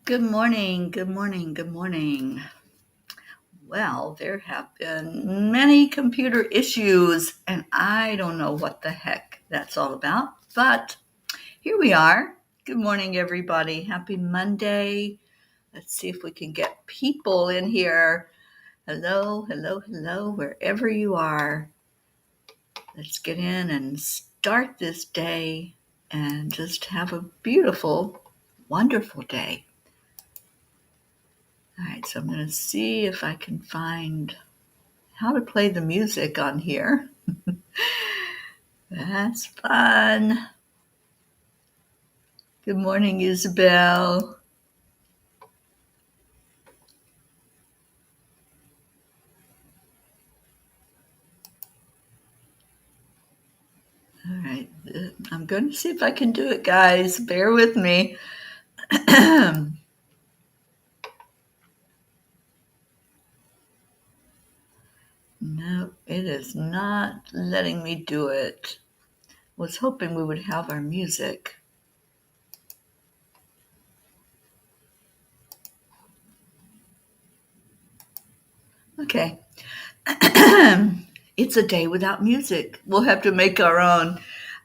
Good morning, good morning, good morning. Well, there have been many computer issues, and I don't know what the heck that's all about, but here we are. Good morning, everybody. Happy Monday. Let's see if we can get people in here. Hello, hello, hello, wherever you are. Let's get in and start this day and just have a beautiful, wonderful day. All right, so I'm going to see if I can find how to play the music on here. That's fun. Good morning, Isabel. All right, I'm going to see if I can do it, guys. Bear with me. No, it is not letting me do it. Was hoping we would have our music. Okay. It's a day without music. We'll have to make our own.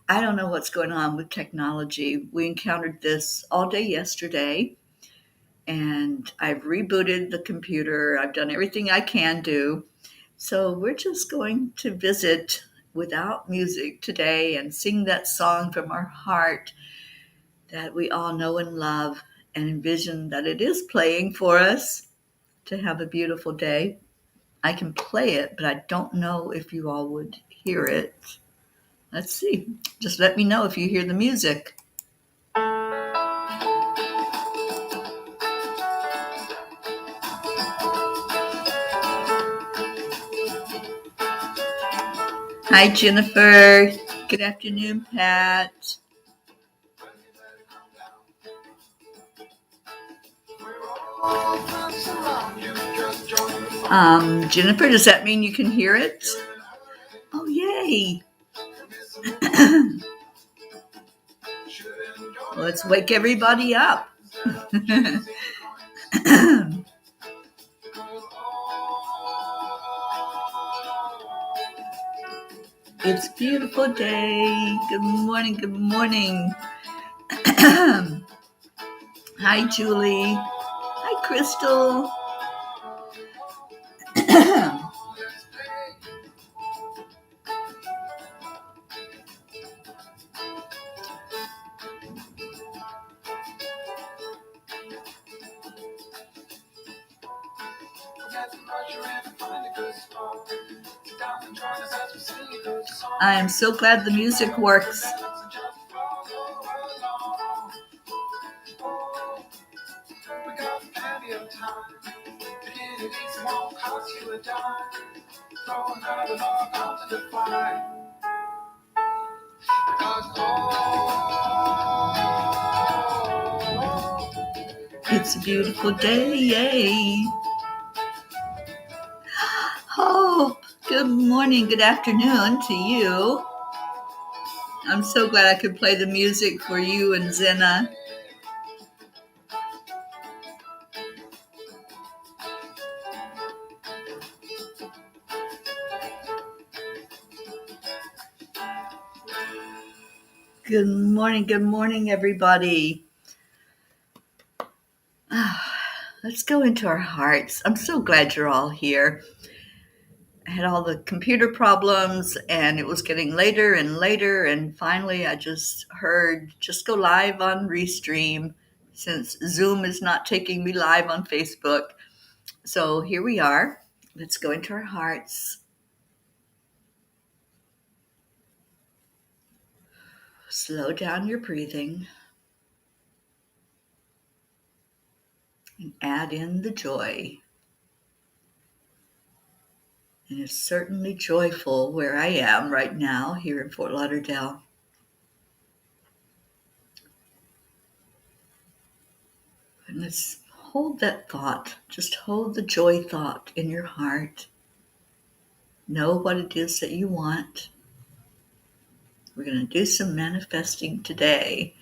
I don't know what's going on with technology. We encountered this all day yesterday, and I've rebooted the computer. I've done everything I can do. So we're just going to visit without music today and sing that song from our heart that we all know and love and envision that it is playing for us to have a beautiful day. I can play it, but I don't know if you all would hear it. Let's see. Just let me know if you hear the music. Hi, Jennifer. Good afternoon, Pat. Jennifer, does that mean you can hear it? Oh, yay. Let's wake everybody up. It's a beautiful day. Good morning, good morning. Hi, Julie. Hi, Crystal. I am so glad the music works. It's a beautiful day, yay. Hope, good morning, good afternoon to you. I'm so glad I could play the music for you and Zena. Good morning, everybody. Let's go into our hearts. I'm so glad you're all here. I had all the computer problems and it was getting later and later, and finally I just heard just go live on Restream since Zoom is not taking me live on Facebook. So here we are. Let's go into our hearts. Slow down your breathing and add in the joy. And it's certainly joyful where I am right now here in Fort Lauderdale. And let's hold that thought. Just hold the joy thought in your heart. Know what it is that you want. We're going to do some manifesting today.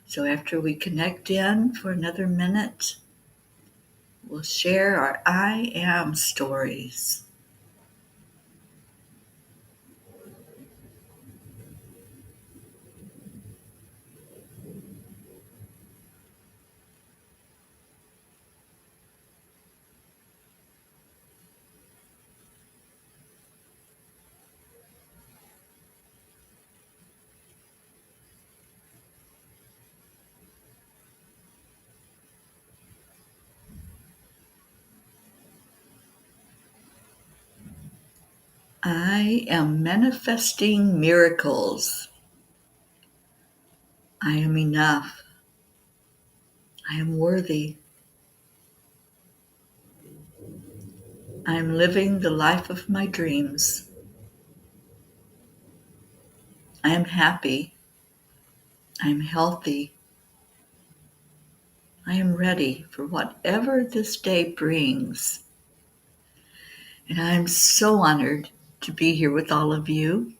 So after we connect in for another minute, We'll share our I am stories. I am manifesting miracles. I am enough. I am worthy. I am living the life of my dreams. I am happy. I am healthy. I am ready for whatever this day brings. And I am so honored to be here with all of you.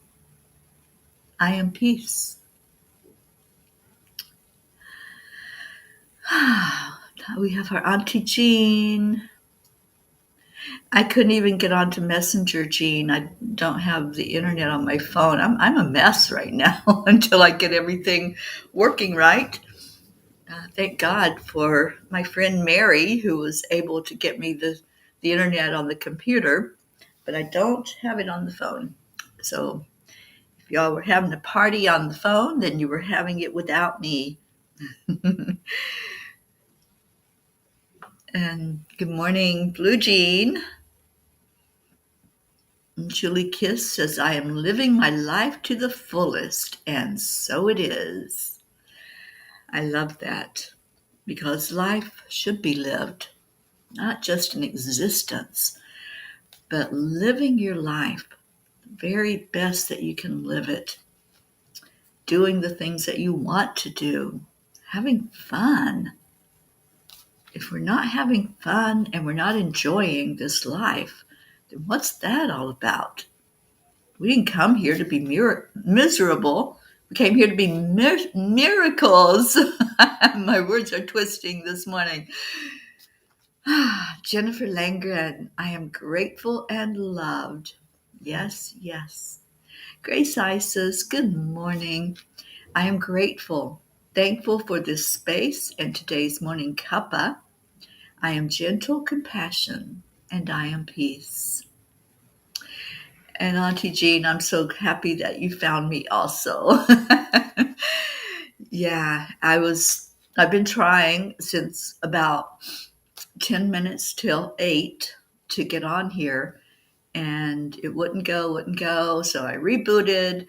I am peace. We have our Auntie Jean. I couldn't even get onto Messenger, Jean. I don't have the internet on my phone. I'm a mess right now until I get everything working right. Thank God for my friend Mary, who was able to get me the internet on the computer, but I don't have it on the phone. So if y'all were having a party on the phone, then you were having it without me. And good morning, Blue Jean. And Julie Kiss says, I am living my life to the fullest, and so it is. I love that because life should be lived, not just an existence, but living your life the very best that you can live it, doing the things that you want to do, having fun. If we're not having fun and we're not enjoying this life, then what's that all about? We didn't come here to be miserable. We came here to be miracles. My words are twisting this morning. Jennifer Langren, I am grateful and loved. Yes, yes. Grace Isis, good morning. I am grateful, thankful for this space and today's morning cuppa. I am gentle compassion and I am peace. And Auntie Jean, I'm so happy that you found me also. Yeah, I've been trying since about 10 minutes till 8 to get on here, and it wouldn't go. So I rebooted,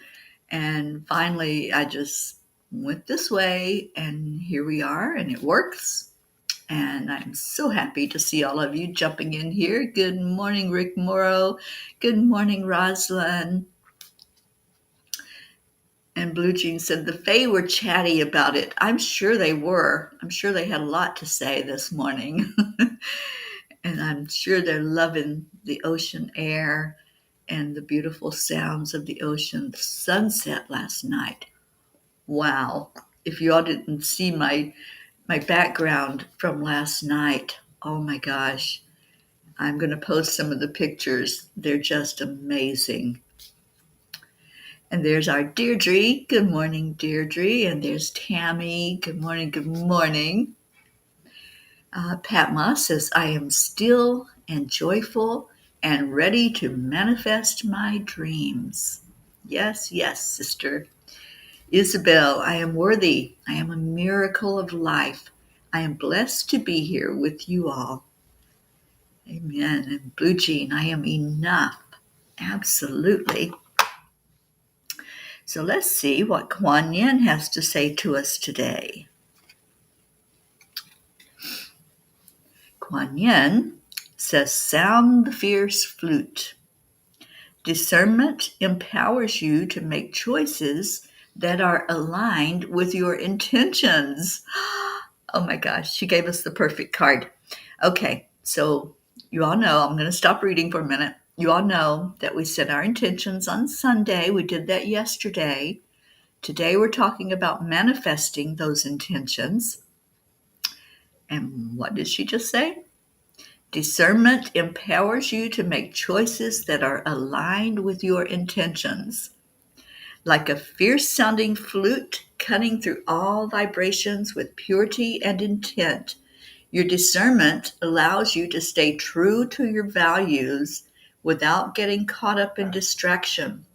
and finally I just went this way, and here we are, and it works. And I'm so happy to see all of you jumping in here. Good morning, Rick Morrow. Good morning, Rosalind. And Blue Jean said the Fae were chatty about it. I'm sure they were. I'm sure they had a lot to say this morning. And I'm sure they're loving the ocean air and the beautiful sounds of the ocean. The sunset last night. Wow. If you all didn't see my background from last night, oh my gosh. I'm going to post some of the pictures. They're just amazing. And there's our Deirdre. Good morning, Deirdre. And there's Tammy. Good morning, good morning. Pat Moss says, I am still and joyful and ready to manifest my dreams. Yes, yes, sister. Isabel, I am worthy. I am a miracle of life. I am blessed to be here with you all. Amen. And Blue Jean, I am enough. Absolutely. So let's see what Kuan Yin has to say to us today. Kuan Yin says, sound the fierce flute. Discernment empowers you to make choices that are aligned with your intentions. Oh my gosh, she gave us the perfect card. Okay, so you all know, I'm going to stop reading for a minute. You all know that we set our intentions on Sunday. We did that yesterday. Today we're talking about manifesting those intentions. And what did she just say? Discernment empowers you to make choices that are aligned with your intentions. Like a fierce-sounding flute cutting through all vibrations with purity and intent, your discernment allows you to stay true to your values without getting caught up in distraction,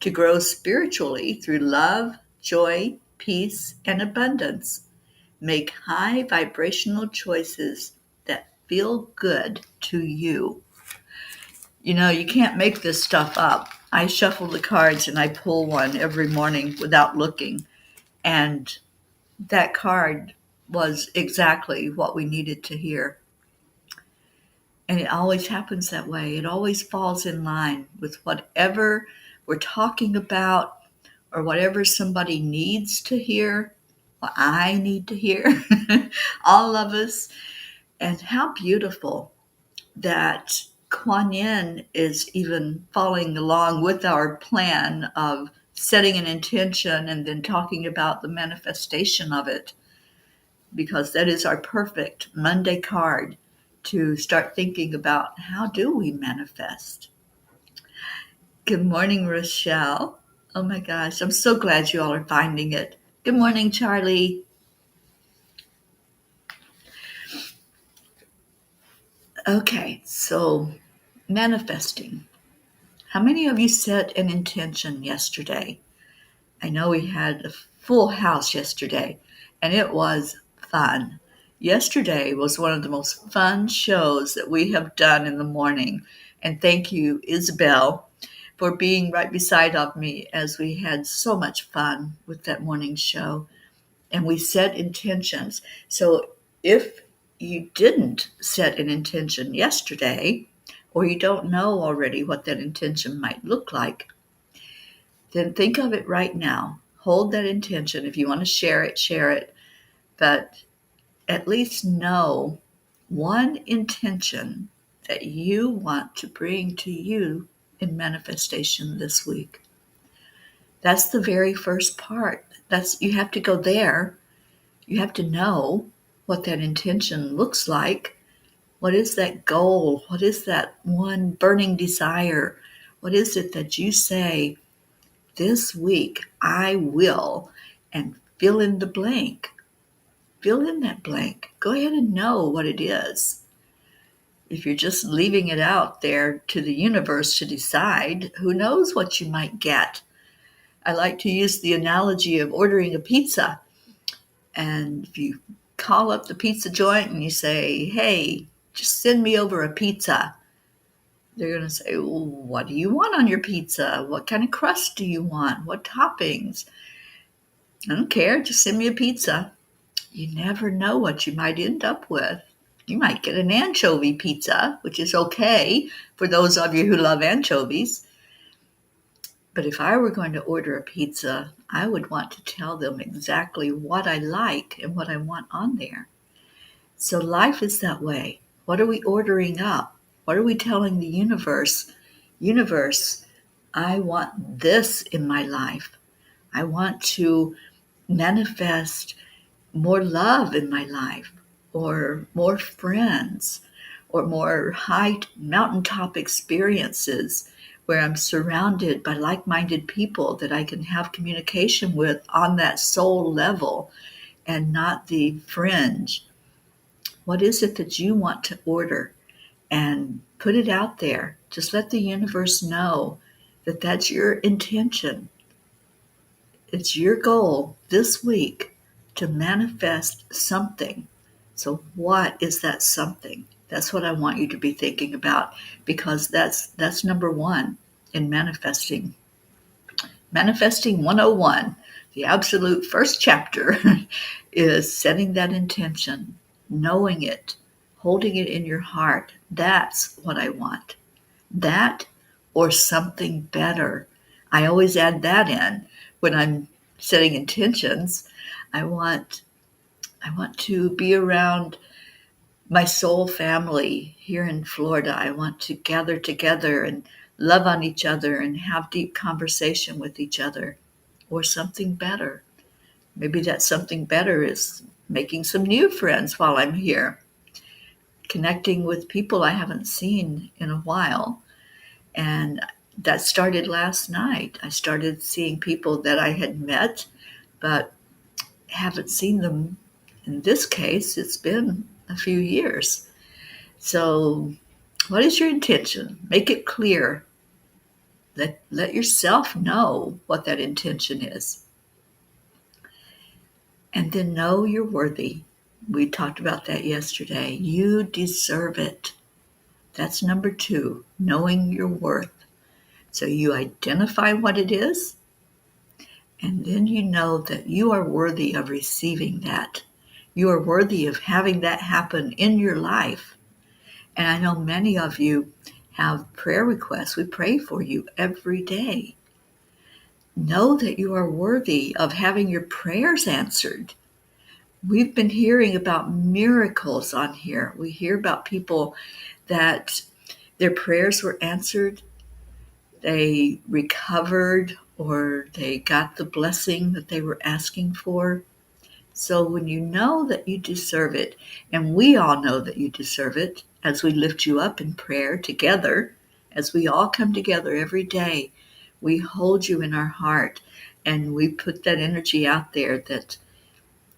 to grow spiritually through love, joy, peace, and abundance. Make high vibrational choices that feel good to you. You know, you can't make this stuff up. I shuffle the cards and I pull one every morning without looking. And that card was exactly what we needed to hear. And it always happens that way. It always falls in line with whatever we're talking about or whatever somebody needs to hear, what I need to hear, all of us. And how beautiful that Kuan Yin is even following along with our plan of setting an intention and then talking about the manifestation of it, because that is our perfect Monday card to start thinking about how do we manifest. Good morning, Rochelle. Oh my gosh, I'm so glad you all are finding it. Good morning, Charlie. Okay, so manifesting. How many of you set an intention yesterday? I know we had a full house yesterday, and it was fun. Yesterday was one of the most fun shows that we have done in the morning. And thank you, Isabel, for being right beside of me as we had so much fun with that morning show. And we set intentions. So if you didn't set an intention yesterday, or you don't know already what that intention might look like, then think of it right now. Hold that intention. If you want to share it, share it. But at least know one intention that you want to bring to you in manifestation this week. That's the very first part. You have to go there. You have to know what that intention looks like. What is that goal? What is that one burning desire? What is it that you say, this week I will, and fill in the blank. Fill in that blank. Go ahead and know what it is. If you're just leaving it out there to the universe to decide, who knows what you might get. I like to use the analogy of ordering a pizza. And if you call up the pizza joint and you say, hey, just send me over a pizza, they're going to say, well, what do you want on your pizza? What kind of crust do you want? What toppings? I don't care. Just send me a pizza. You never know what you might end up with. You might get an anchovy pizza, which is okay for those of you who love anchovies. But if I were going to order a pizza, I would want to tell them exactly what I like and what I want on there. So life is that way. What are we ordering up? What are we telling the universe? Universe, I want this in my life. I want to manifest more love in my life, or more friends, or more high mountaintop experiences where I'm surrounded by like-minded people that I can have communication with on that soul level and not the fringe. What is it that you want to order? And put it out there. Just let the universe know that that's your intention. It's your goal this week to manifest something. So what is that something? That's what I want you to be thinking about, because that's number one in manifesting. Manifesting 101, the absolute first chapter, is setting that intention, knowing it, holding it in your heart. That's what I want. That or something better. I always add that in when I'm setting intentions. I want to be around my soul family here in Florida. I want to gather together and love on each other and have deep conversation with each other, or something better. Maybe that something better is making some new friends while I'm here. connecting with people I haven't seen in a while. And that started last night. I started seeing people that I had met, but haven't seen them. In this case, it's been a few years. So, what is your intention? Make it clear. Let yourself know what that intention is. And then know you're worthy. We talked about that yesterday. You deserve it. That's number 2, knowing your worth. So you identify what it is, and then you know that you are worthy of receiving that. You are worthy of having that happen in your life. And I know many of you have prayer requests. We pray for you every day. Know that you are worthy of having your prayers answered. We've been hearing about miracles on here. We hear about people that their prayers were answered, they recovered, or they got the blessing that they were asking for. So when you know that you deserve it, and we all know that you deserve it, as we lift you up in prayer together, as we all come together every day, we hold you in our heart, and we put that energy out there that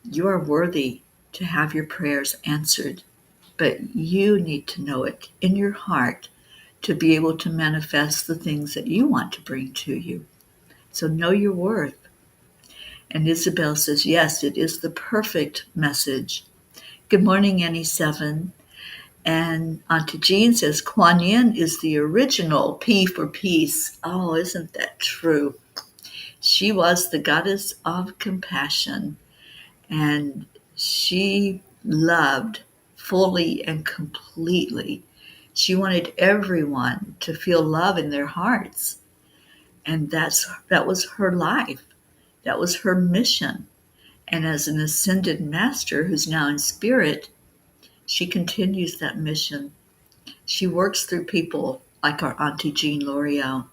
you are worthy to have your prayers answered. But you need to know it in your heart to be able to manifest the things that you want to bring to you. So know your worth. And Isabel says, yes, it is the perfect message. Good morning, Annie7. And Auntie Jean says, Kuan Yin is the original P for peace. Oh, isn't that true? She was the goddess of compassion, and she loved fully and completely. She wanted everyone to feel love in their hearts. And that was her life. That was her mission. And as an ascended master who's now in spirit, she continues that mission. She works through people like our Auntie Jean L'Oreal,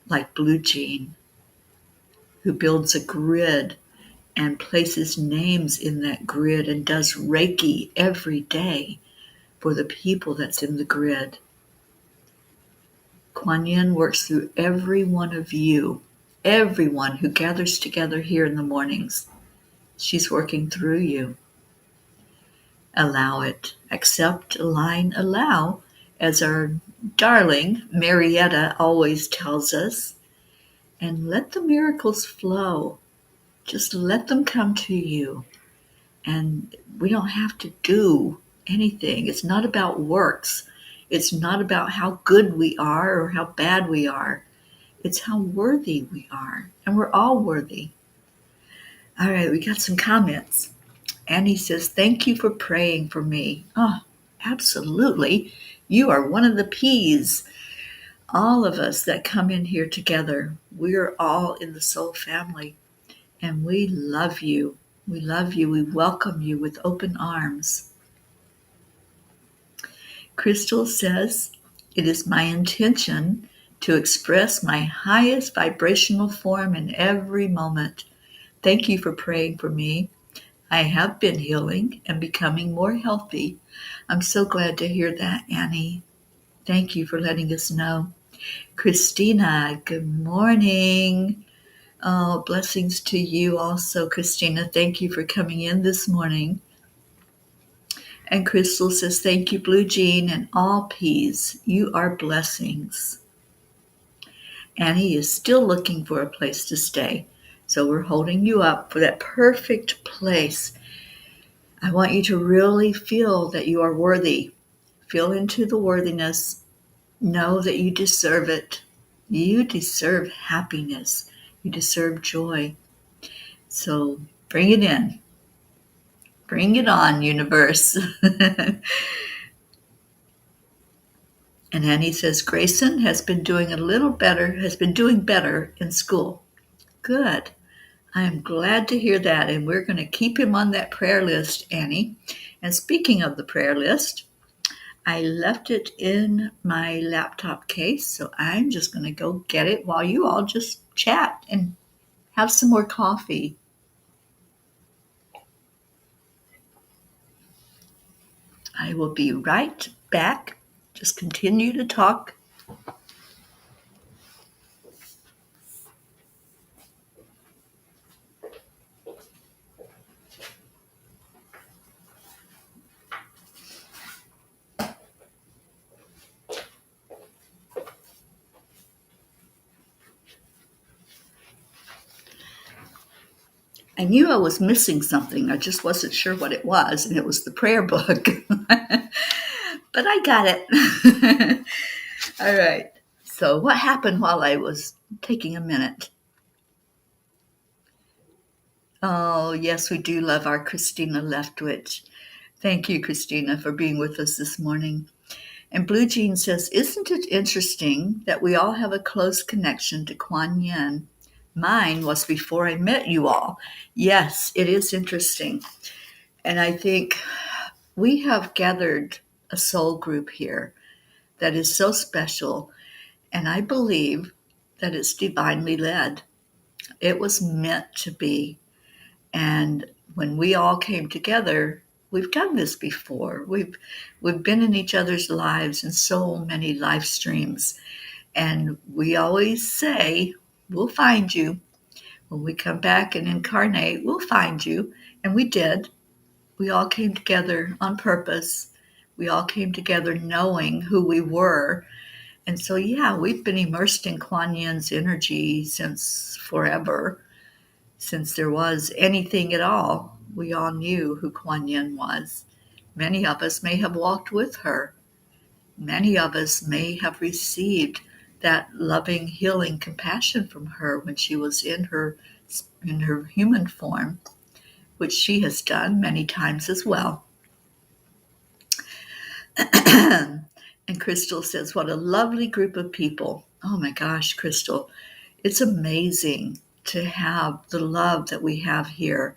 like Blue Jean, who builds a grid and places names in that grid and does Reiki every day for the people that's in the grid. Kuan Yin works through every one of you, everyone who gathers together here in the mornings. She's working through you. Allow it. Accept, align, allow, as our darling Marietta always tells us. And let the miracles flow. Just let them come to you. And we don't have to do anything. It's not about works. It's not about how good we are or how bad we are. It's how worthy we are. And we're all worthy. All right, we got some comments. Annie says, thank you for praying for me. Oh, absolutely. You are one of the P's. All of us that come in here together, we're all in the soul family. And we love you. We love you. We welcome you with open arms. Crystal says, it is my intention to express my highest vibrational form in every moment. Thank you for praying for me. I have been healing and becoming more healthy. I'm so glad to hear that, Annie. Thank you for letting us know. Christina, good morning. Oh, blessings to you also, Christina. Thank you for coming in this morning. And Crystal says, thank you, Blue Jean and all P's. You are blessings. Annie is still looking for a place to stay. So we're holding you up for that perfect place. I want you to really feel that you are worthy. Feel into the worthiness. Know that you deserve it. You deserve happiness. You deserve joy. So bring it in. Bring it on, universe. And Annie says, Grayson has been doing better in school. Good. I am glad to hear that. And we're going to keep him on that prayer list, Annie. And speaking of the prayer list, I left it in my laptop case. So I'm just going to go get it while you all just chat and have some more coffee. I will be right back. Just continue to talk. I knew I was missing something. I just wasn't sure what it was, and it was the prayer book. But I got it. All right. So, what happened while I was taking a minute? Oh, yes, we do love our Christina Leftwich. Thank you, Christina, for being with us this morning. And Blue Jean says, isn't it interesting that we all have a close connection to Kuan Yin? Mine was before I met you all. Yes, it is interesting. And I think we have gathered a soul group here that is so special. And I believe that it's divinely led. It was meant to be. And when we all came together, we've done this before. We've been in each other's lives in so many life streams. And we always say, we'll find you. When we come back and incarnate, we'll find you. And we did. We all came together on purpose. We all came together knowing who we were. And so, yeah, we've been immersed in Kuan Yin's energy since forever. Since there was anything at all, we all knew who Kuan Yin was. Many of us may have walked with her. Many of us may have received that loving, healing compassion from her when she was in her human form, which she has done many times as well. And Crystal says, what a lovely group of people. Oh my gosh, Crystal, it's amazing to have the love that we have here.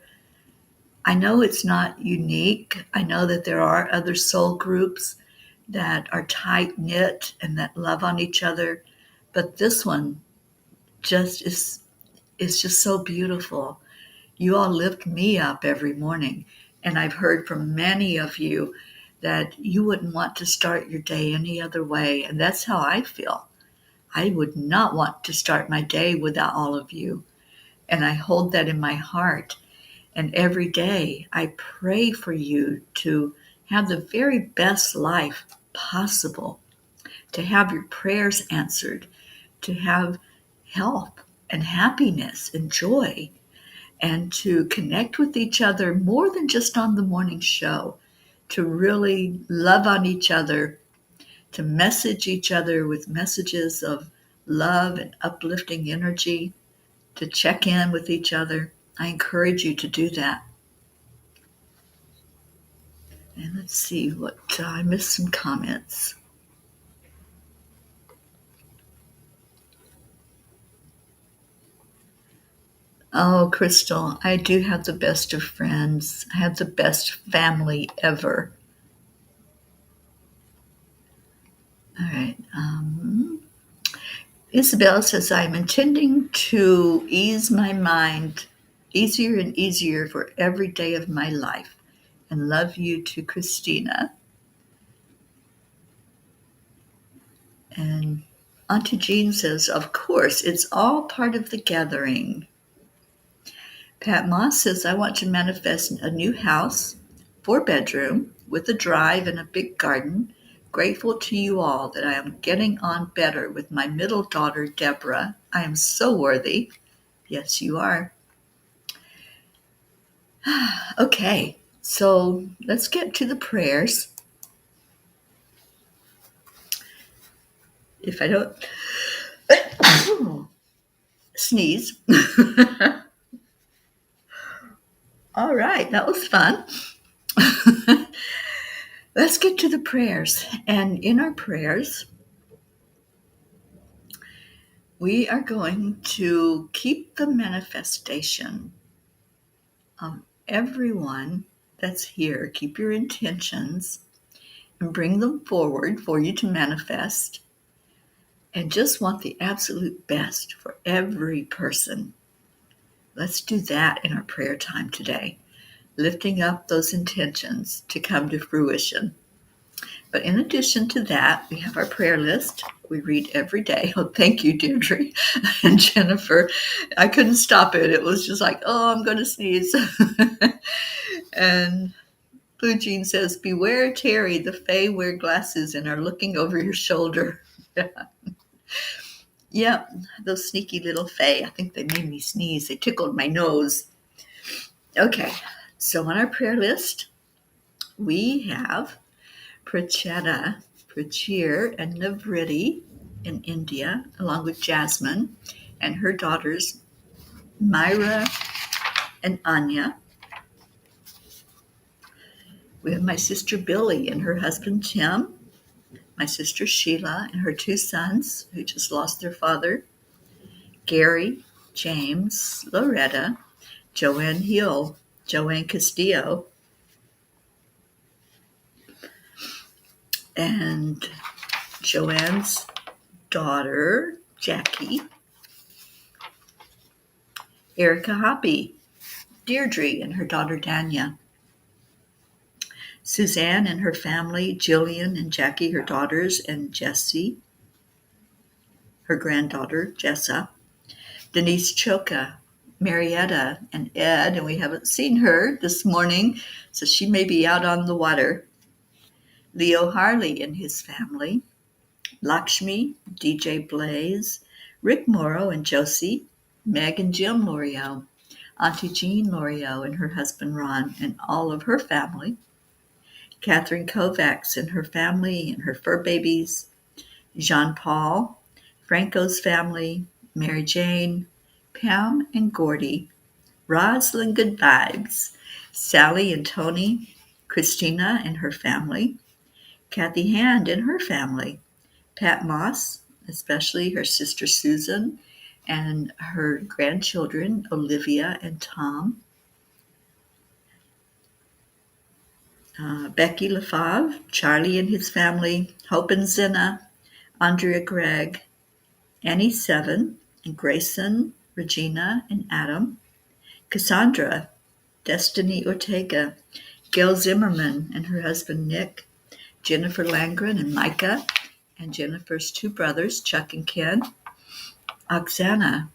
I know it's not unique. I know that there are other soul groups that are tight-knit and that love on each other, but this one just is just so beautiful. You all lift me up every morning, and I've heard from many of you that you wouldn't want to start your day any other way, and that's how I feel. I would not want to start my day without all of you, and I hold that in my heart. And every day I pray for you to have the very best life possible, to have your prayers answered, to have health and happiness and joy, and to connect with each other more than just on the morning show, to really love on each other, to message each other with messages of love and uplifting energy, to check in with each other. I encourage you to do that. And let's see what I missed some comments. Oh, Crystal, I do have the best of friends. I have the best family ever. All right. Isabel says, I'm intending to ease my mind easier and easier for every day of my life. And love you to Christina. And Auntie Jean says, of course, it's all part of the gathering. Pat Moss says, I want to manifest a new house, 4-bedroom, with a drive and a big garden. Grateful to you all that I am getting on better with my middle daughter, Deborah. I am so worthy. Yes, you are. Okay, so let's get to the prayers. If I don't sneeze. All right, that was fun. Let's get to the prayers. And in our prayers, we are going to keep the manifestation of everyone that's here. Keep your intentions and bring them forward for you to manifest. And just want the absolute best for every person. Let's do that in our prayer time today, lifting up those intentions to come to fruition. But in addition to that, we have our prayer list. We read every day. Oh, thank you, Deirdre and Jennifer. I couldn't stop it. It was just like, oh, I'm going to sneeze. And Blue Jean says, beware, Teri, the Fae wear glasses and are looking over your shoulder. Yeah, those sneaky little Fae. I think they made me sneeze. They tickled my nose. Okay, so on our prayer list, we have Pracheta, Prachir, and Navriti in India, along with Jasmine and her daughters, Myra and Anya. We have my sister Billy and her husband Tim, my sister Sheila and her two sons who just lost their father, Gary, James, Loretta, Joanne Hill, Joanne Castillo, and Joanne's daughter, Jackie, Erica Hoppy, Deirdre and her daughter, Danya, Suzanne and her family, Jillian and Jackie, her daughters, and Jessie, her granddaughter, Jessa, Denise Choka, Marietta, and Ed, and we haven't seen her this morning, so she may be out on the water, Leo Harley and his family, Lakshmi, DJ Blaze, Rick Morrow and Josie, Meg and Jim L'Oreal, Auntie Jean L'Oreal and her husband Ron and all of her family, Catherine Kovacs and her family and her fur babies, Jean-Paul, Franco's family, Mary Jane, Pam and Gordy, Rosalind Good Vibes, Sally and Tony, Christina and her family, Kathy Hand and her family, Pat Moss, especially her sister Susan, and her grandchildren, Olivia and Tom, Becky LaFave, Charlie and his family, Hope and Zenna, Andrea Gregg, Annie Seven, and Grayson, Regina, and Adam, Cassandra, Destiny Ortega, Gail Zimmerman and her husband Nick, Jennifer Langren and Micah, and Jennifer's two brothers, Chuck and Ken, Oksana,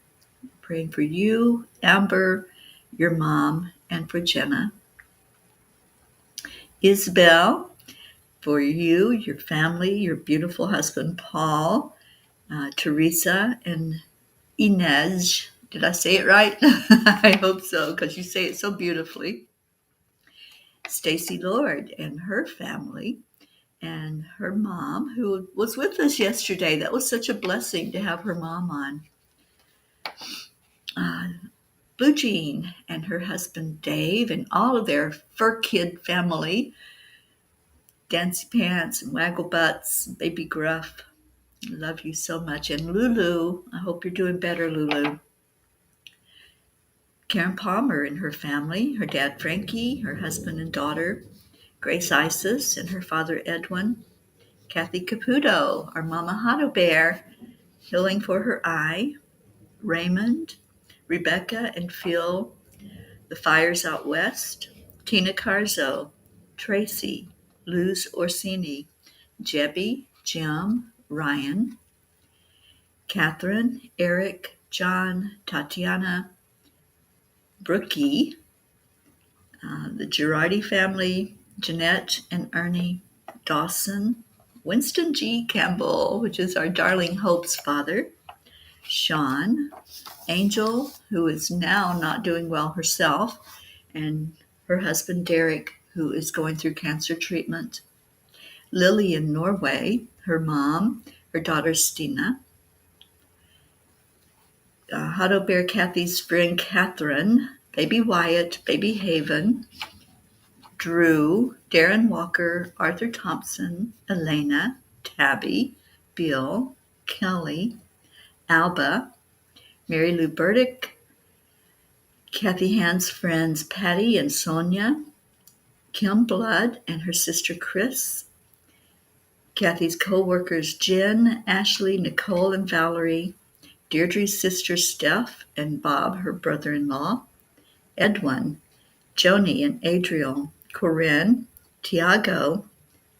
praying for you, Amber, your mom, and for Jenna, Isabel, for you, your family, your beautiful husband Paul, Teresa, and Inez. Did I say it right? I hope so, because you say it so beautifully. Stacy Lord and her family, and her mom, who was with us yesterday. That was such a blessing to have her mom on. Blue Jean and her husband Dave, and all of their fur kid family, Dancy Pants and Waggle Butts, Baby Gruff. I love you so much. And Lulu, I hope you're doing better, Lulu. Karen Palmer and her family, her dad Frankie, her husband and daughter, Grace Isis and her father Edwin, Kathy Caputo, our Mama Hotto Bear, healing for her eye, Raymond, Rebecca and Phil, the fires out west, Tina Carzo, Tracy, Luz Orsini, Jebby, Jim, Ryan, Catherine, Eric, John, Tatiana, Brookie, the Girardi family, Jeanette and Ernie, Dawson, Winston G. Campbell, which is our darling Hope's father, Sean, Angel, who is now not doing well herself, and her husband Derek, who is going through cancer treatment, Lily in Norway, her mom, her daughter Stina, Hotto Bear Kathy's friend Catherine, baby Wyatt, baby Haven, Drew, Darren Walker, Arthur Thompson, Elena, Tabby, Bill, Kelly, Alba, Mary Lou Burdick, Kathy Hand's friends Patty and Sonia, Kim Blood and her sister Chris, Kathy's co-workers Jen, Ashley, Nicole, and Valerie, Deirdre's sister Steph and Bob, her brother-in-law, Edwin, Joni and Adriel, Corinne, Tiago,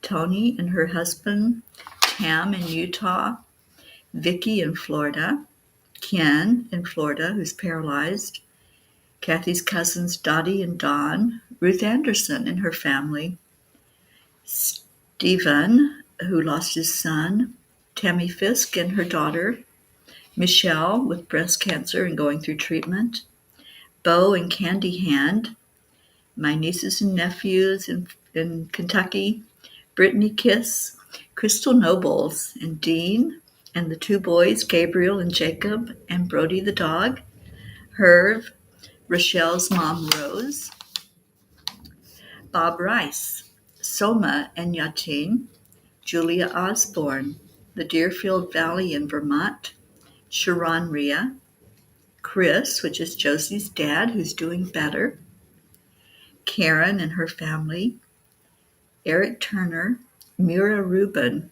Tony and her husband, Tam in Utah, Vicky in Florida, Ken in Florida, who's paralyzed, Kathy's cousins Dottie and Dawn, Ruth Anderson and her family, Stephen, who lost his son, Tammy Fisk and her daughter, Michelle with breast cancer and going through treatment, Bo and Candy Hand, my nieces and nephews in Kentucky, Brittany Kiss, Crystal Nobles, and Dean, and the two boys, Gabriel and Jacob, and Brody the dog, Herb, Rochelle's mom, Rose, Bob Rice, Soma and Yatin, Julia Osborne, the Deerfield Valley in Vermont, Sharon Rhea, Chris, which is Josie's dad, who's doing better, Karen and her family, Eric Turner, Mira Rubin,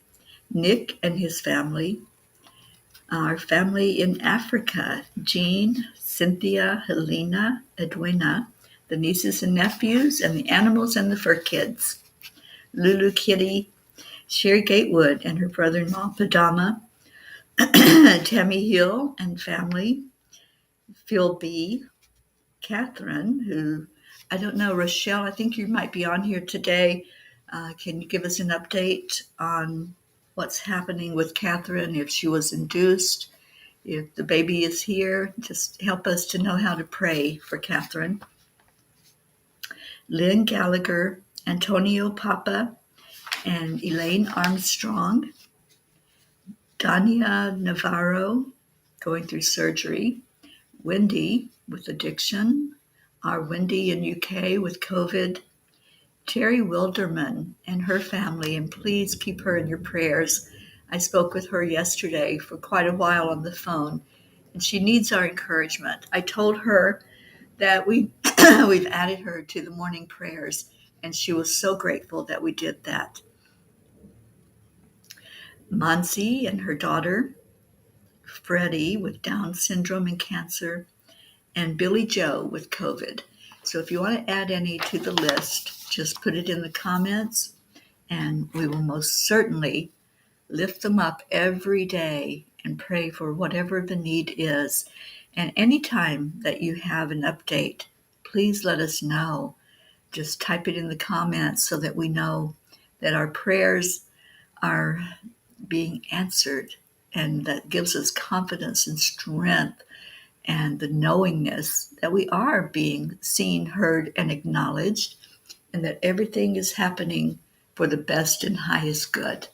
Nick and his family, our family in Africa, Jean, Cynthia, Helena, Edwina, the nieces and nephews, and the animals and the fur kids, Lulu Kitty, Sherry Gatewood and her brother-in-law, Padama, Tammy Hill and family, Phil B., Catherine, who, I don't know, Rochelle, I think you might be on here today. Can you give us an update on what's happening with Catherine, if she was induced, if the baby is here? Just help us to know how to pray for Catherine. Lynn Gallagher, Antonio Papa, and Elaine Armstrong, Dania Navarro, going through surgery, Wendy with addiction, our Wendy in UK with COVID, Terry Wilderman and her family, and please keep her in your prayers. I spoke with her yesterday for quite a while on the phone, and she needs our encouragement. I told her that we've added her to the morning prayers, and she was so grateful that we did that. Monsi and her daughter, Freddie with Down syndrome and cancer, and Billy Joe with COVID. So if you want to add any to the list, just put it in the comments, and we will most certainly lift them up every day and pray for whatever the need is. And anytime that you have an update, please let us know. Just type it in the comments so that we know that our prayers are being answered, and that gives us confidence and strength and the knowingness that we are being seen, heard, and acknowledged, and that everything is happening for the best and highest good.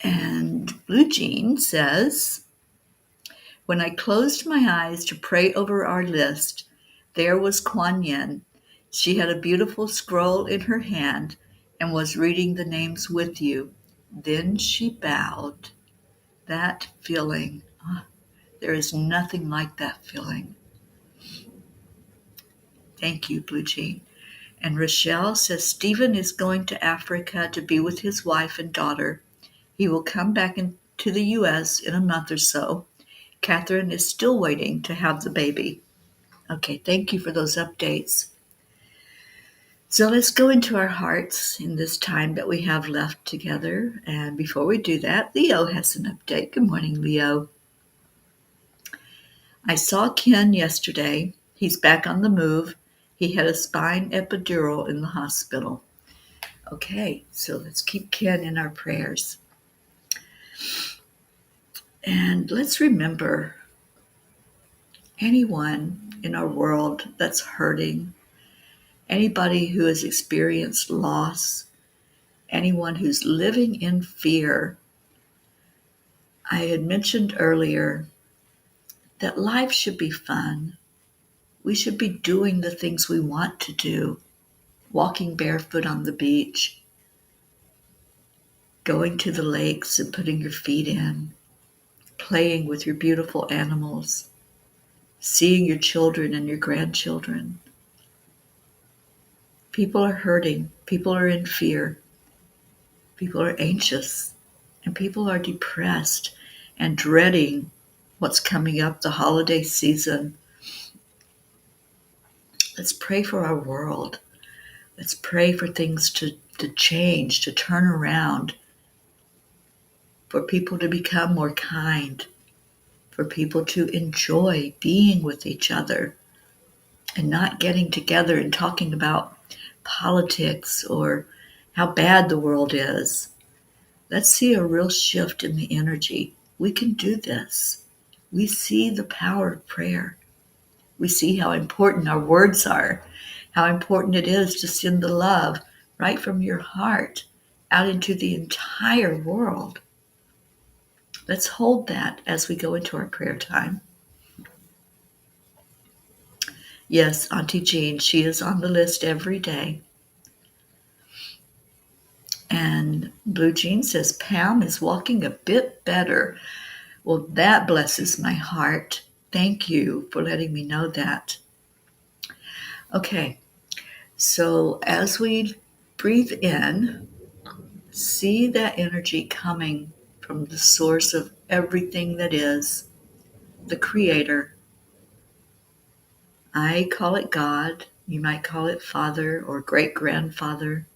And Blue Jean says, when I closed my eyes to pray over our list, there was Kuan Yin. She had a beautiful scroll in her hand and was reading the names with you. Then she bowed. That feeling, there is nothing like that feeling. Thank you, Blue Jean. And Rochelle says Stephen is going to Africa to be with his wife and daughter. He will come back into the U.S. in a month or so. Catherine is still waiting to have the baby. Okay, thank you for those updates. So let's go into our hearts in this time that we have left together. And before we do that, Leo has an update. Good morning, Leo. I saw Ken yesterday. He's back on the move. He had a spine epidural in the hospital. Okay, so let's keep Ken in our prayers. And let's remember anyone in our world that's hurting, anybody who has experienced loss, anyone who's living in fear. I had mentioned earlier that life should be fun. We should be doing the things we want to do, walking barefoot on the beach, going to the lakes and putting your feet in, playing with your beautiful animals, seeing your children and your grandchildren. People are hurting. People are in fear. People are anxious. And people are depressed and dreading what's coming up, the holiday season. Let's pray for our world. Let's pray for things to change, to turn around, for people to become more kind, for people to enjoy being with each other and not getting together and talking about politics or how bad the world is. Let's see a real shift in the energy. We can do this. We see the power of prayer. We see how important our words are, how important it is to send the love right from your heart out into the entire world. Let's hold that as we go into our prayer time. Yes, Auntie Jean, she is on the list every day. And Blue Jean says Pam is walking a bit better. Well, that blesses my heart. Thank you for letting me know that. Okay, so as we breathe in, see that energy coming from the source of everything that is, the Creator. I call it God. You might call it Father or great-grandfather.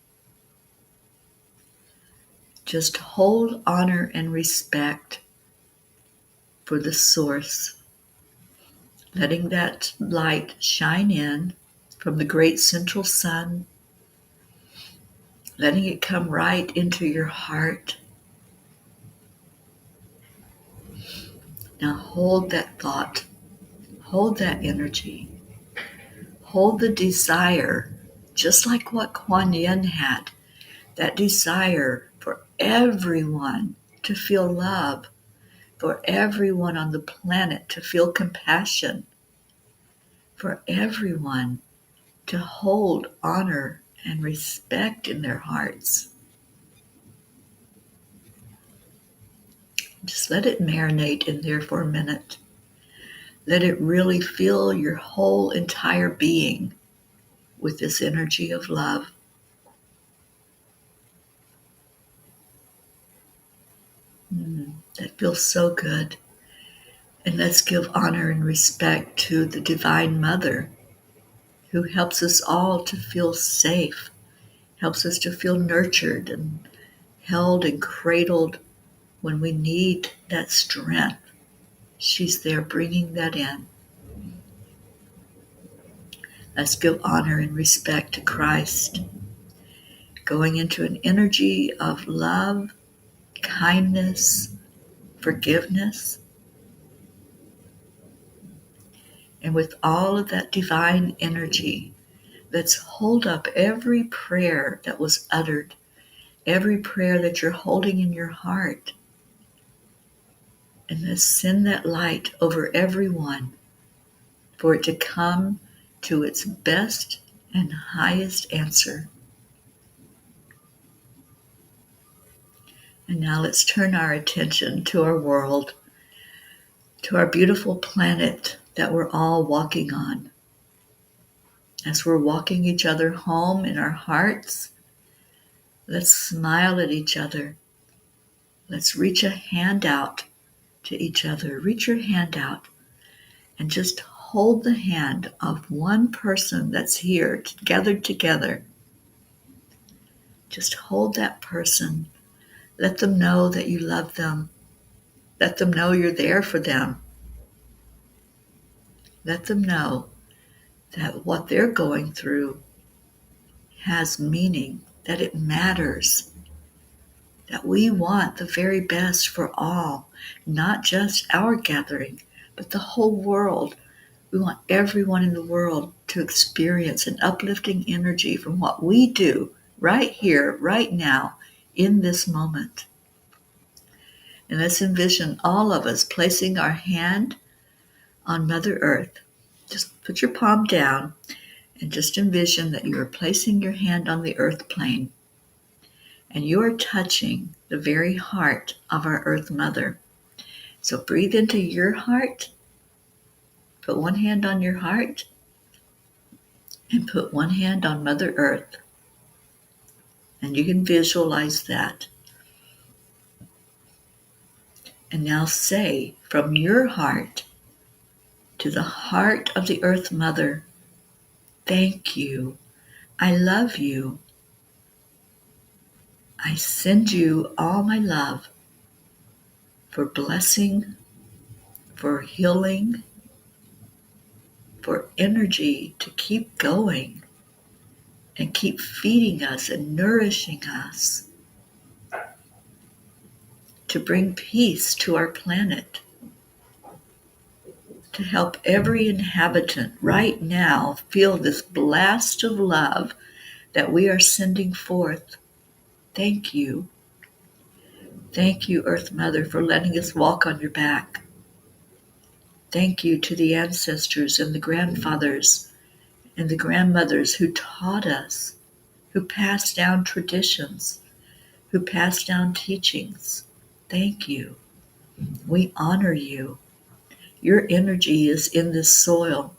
Just hold honor and respect for the source, letting that light shine in from the great central sun, letting it come right into your heart. Now hold that thought, hold that energy, hold the desire, just like what Kuan Yin had, that desire for everyone to feel love, for everyone on the planet to feel compassion, for everyone to hold honor and respect in their hearts. Just let it marinate in there for a minute. Let it really fill your whole entire being with this energy of love. That feels so good. And let's give honor and respect to the Divine Mother who helps us all to feel safe, helps us to feel nurtured and held and cradled when we need that strength. She's there bringing that in. Let's give honor and respect to Christ, going into an energy of love, kindness, forgiveness. And with all of that divine energy, let's hold up every prayer that was uttered, every prayer that you're holding in your heart. And let's send that light over everyone for it to come to its best and highest answer. And now let's turn our attention to our world, to our beautiful planet that we're all walking on. As we're walking each other home in our hearts, let's smile at each other. Let's reach a hand out to each other. Reach your hand out and just hold the hand of one person that's here, gathered together. Just hold that person. Let them know that you love them. Let them know you're there for them. Let them know that what they're going through has meaning, that it matters, that we want the very best for all, not just our gathering, but the whole world. We want everyone in the world to experience an uplifting energy from what we do right here, right now, in this moment. And let's envision all of us placing our hand on Mother Earth. Just put your palm down and just envision that you are placing your hand on the earth plane and you are touching the very heart of our Earth Mother. So breathe into your heart, put one hand on your heart, and put one hand on Mother Earth. And you can visualize that. And now say from your heart to the heart of the Earth Mother, thank you. I love you. I send you all my love for blessing, for healing, for energy to keep going and keep feeding us and nourishing us, to bring peace to our planet, to help every inhabitant right now feel this blast of love that we are sending forth. Thank you. Thank you, Earth Mother, for letting us walk on your back. Thank you to the ancestors and the grandfathers and the grandmothers who taught us, who passed down traditions, who passed down teachings. Thank you. We honor you. Your energy is in this soil.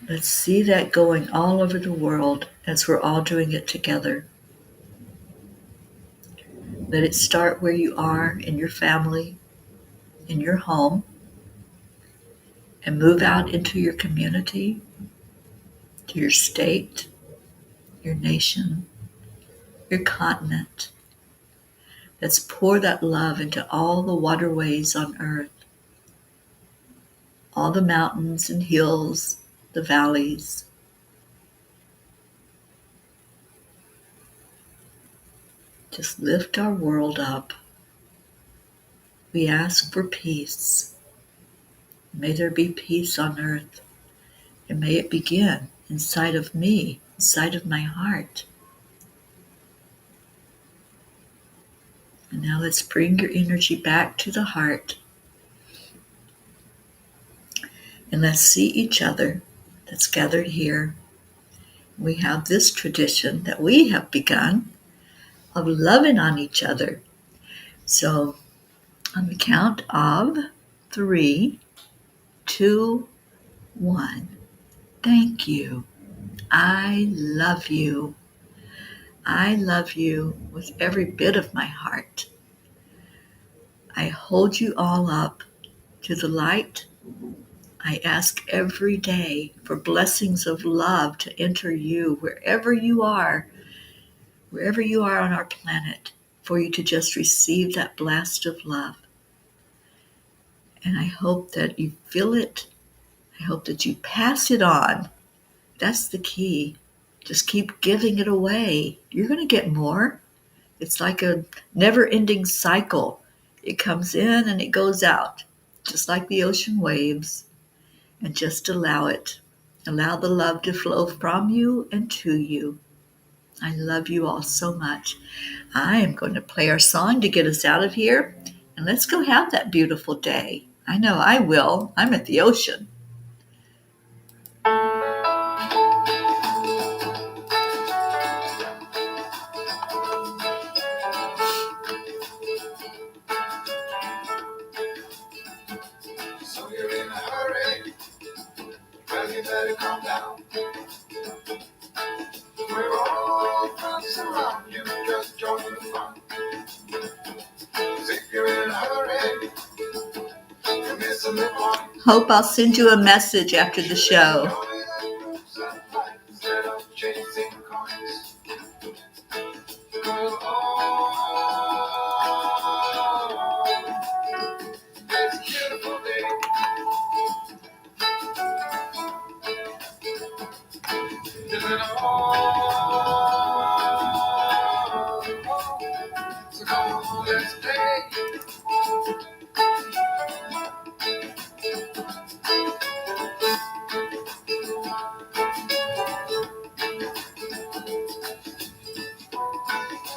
Let's see that going all over the world as we're all doing it together. Let it start where you are in your family, in your home, and move out into your community, to your state, your nation, your continent. Let's pour that love into all the waterways on earth, all the mountains and hills, the valleys. Just lift our world up. We ask for peace. May there be peace on earth, and may it begin inside of me, inside of my heart. And now let's bring your energy back to the heart. And let's see each other that's gathered here. We have this tradition that we have begun of loving on each other. So on the count of 3, 2, 1. Thank you. I love you. I love you with every bit of my heart. I hold you all up to the light. I ask every day for blessings of love to enter you wherever you are on our planet, for you to just receive that blast of love. And I hope that you feel it. I hope that you pass it on. That's the key. Just keep giving it away. You're going to get more. It's like a never-ending cycle. It comes in and it goes out, just like the ocean waves. And just allow it. Allow the love to flow from you and to you. I love you all so much. I am going to play our song to get us out of here. And let's go have that beautiful day. I know I will. I'm at the ocean. So you're in a hurry. Well, you better calm down. We're all friends around you. Just join the fun. 'Cause if you're in a hurry, you're missing the point. Hope I'll send you a message after the show. Instead of chasing coins. It's a beautiful day. So come on, let's play.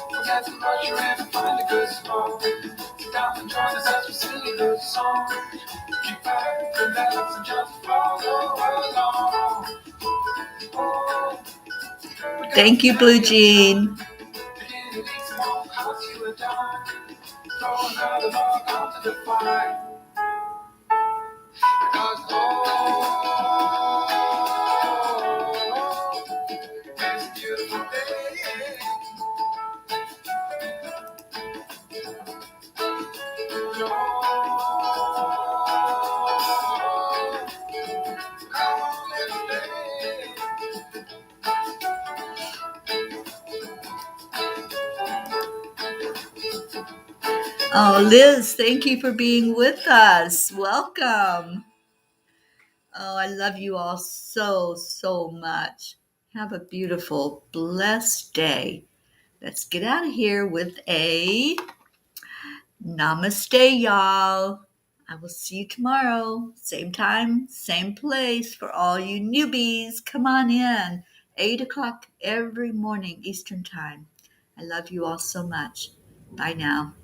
Forget to brush your hair and find a good spot. Sit down and join us as we sing a good song. Keep out the bells and just follow along. Thank you, Blue Jean. It's a beautiful day. Come on, let's Oh, Liz, thank you for being with us. Welcome. Oh, I love you all so, so much. Have a beautiful, blessed day. Let's get out of here with a namaste, y'all. I will see you tomorrow. Same time, same place for all you newbies. Come on in. 8 o'clock every morning, Eastern Time. I love you all so much. Bye now.